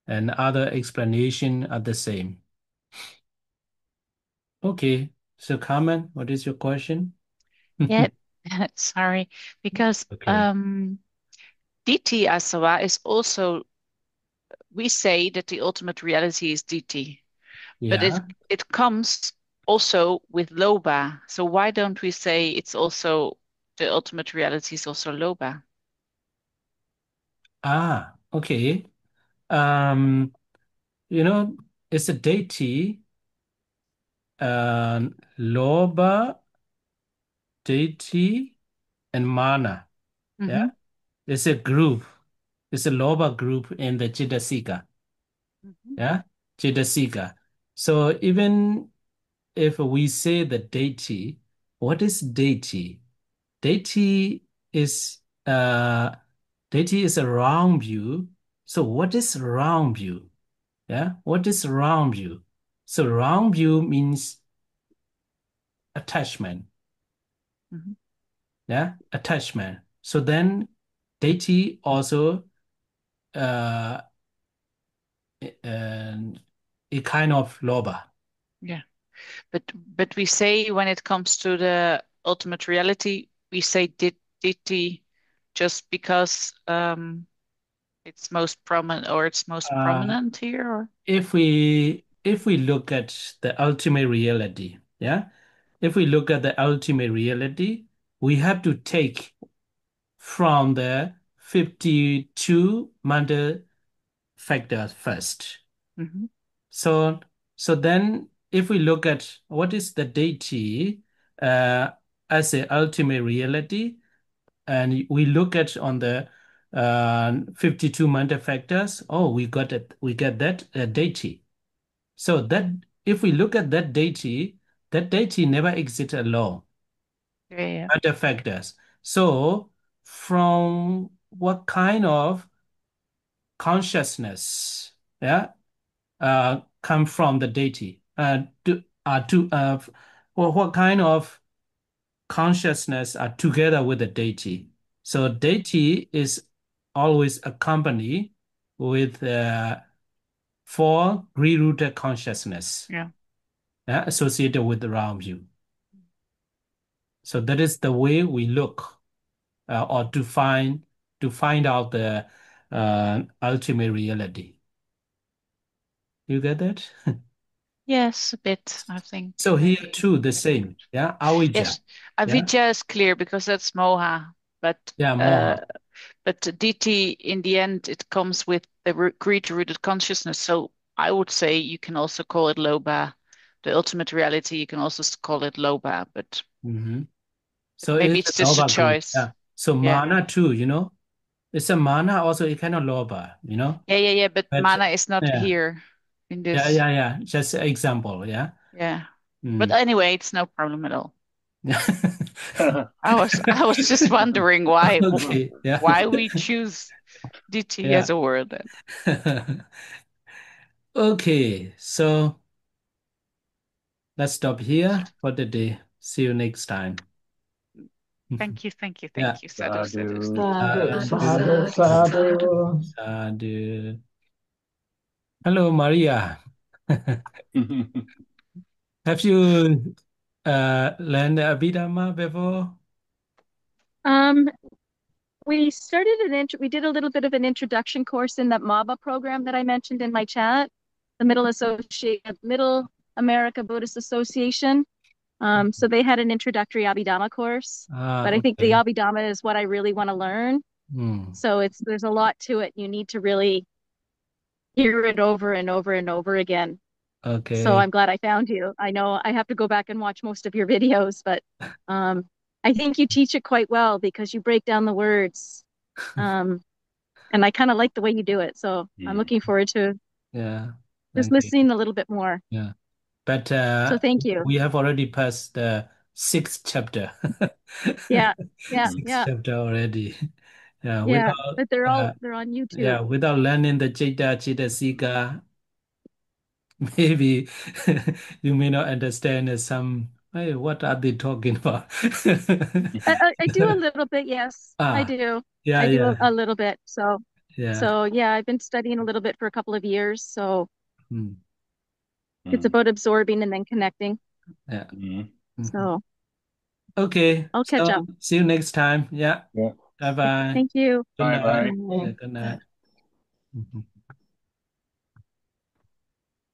and other explanation are the same. Okay, so Carmen, what is your question? Yeah, sorry, because Okay, DT Asawa is also, we say that the ultimate reality is DT, but it yeah. it comes also with Loba. So why don't we say it's also the ultimate reality is also Loba? Okay. Um, you know, it's a deity, Loba, deity, and mana. Yeah. Hmm. It's a group. It's a Loba group in the Chitasika. Hmm. Yeah, Chitasika. So even if we say the deity, what is deity? Deity is uh deity is a round view. So what is round view? Yeah, what is round view? So round view means attachment. Hmm. Yeah, attachment. So then deity also uh and a kind of loba. Yeah, but we say when it comes to the ultimate reality, we say DT just because it's most prominent or it's most Uh, prominent here, or if we look at the ultimate reality, yeah, if we look at the ultimate reality, we have to take from the 52 matter factors first. hmm So so then if we look at what is the deity uh, as the ultimate reality, and we look at on the 52 matter factors, oh, we get that deity. So that if we look at that deity never exists alone. Yeah, yeah, other factors. So, from what kind of consciousness, yeah, come from the deity? Or what kind of consciousness are together with the deity? So, deity is always accompanied with four re-rooted consciousness, yeah. yeah, associated with the realm view. So that is the way we look or to find out the ultimate reality. You get that? Yes, a bit, I think. So here Maybe. too the same. Yeah, avijja. Yes, Yeah, Avijja is clear because that's Moha, but yeah, uh, moha. but DT in the end it comes with the greed-rooted consciousness. So I would say you can also call it Loba, the ultimate reality. You can also call it Loba, Hmm. but So maybe it's a it's just a loba group. choice. Yeah. So Yeah, mana too. It's a mana also a kind of loba. yeah, yeah, yeah. But But mana is not yeah, here in yeah, this. yeah, yeah. Just an example. Yeah. Yeah, but Mm. anyway, it's no problem at all. I was just wondering Okay. Yeah. why we choose DT Yeah. as a word then. Okay. So let's stop here for the day. See you next time. Thank you, thank you, Yeah. thank you. Sadhu, sadhu, Sadhu, sadhu. Sadhu, sadhu, sadhu, Sadhu. sadhu. sadhu. Sadhu. Hello, Maria. Have you learned Abhidhamma before? Um, we started we did a little bit of an introduction course in that MABA program that I mentioned in my chat, the Middle America Buddhist Association. So they had an introductory Abhidhamma course, Ah, but I think the okay. Abhidhamma is what I really want to learn. Hmm. So there's a lot to it. You need to really hear it over and over and over again. So Okay. I'm glad I found you. I know I have to go back and watch most of your videos, but um, I think you teach it quite well because you break down the words. Um, and I kind of like the way you do it. So I'm Mm. looking forward to Yeah. just Thank you. listening a little bit more. Yeah. But So thank you. we have already passed the sixth chapter. Yeah, yeah, Mm. yeah, Chapter already. Yeah. yeah. Without But they're on YouTube. yeah, without learning the Chitta Sika, maybe you may not understand some. Hey, what are they talking about? I do a little bit. Yes, I Ah, do. yeah, I do yeah, a little bit. So yeah. so yeah, I've been studying a little bit for a couple of years. So Hmm. it's Mm. about absorbing and then connecting. Yeah. Mm. Mhm. So Okay, I'll catch up. so see you next time. Yeah. Yeah. Bye bye. Thank you. Good Bye night. bye. Yeah, Bye. good night. Mhm.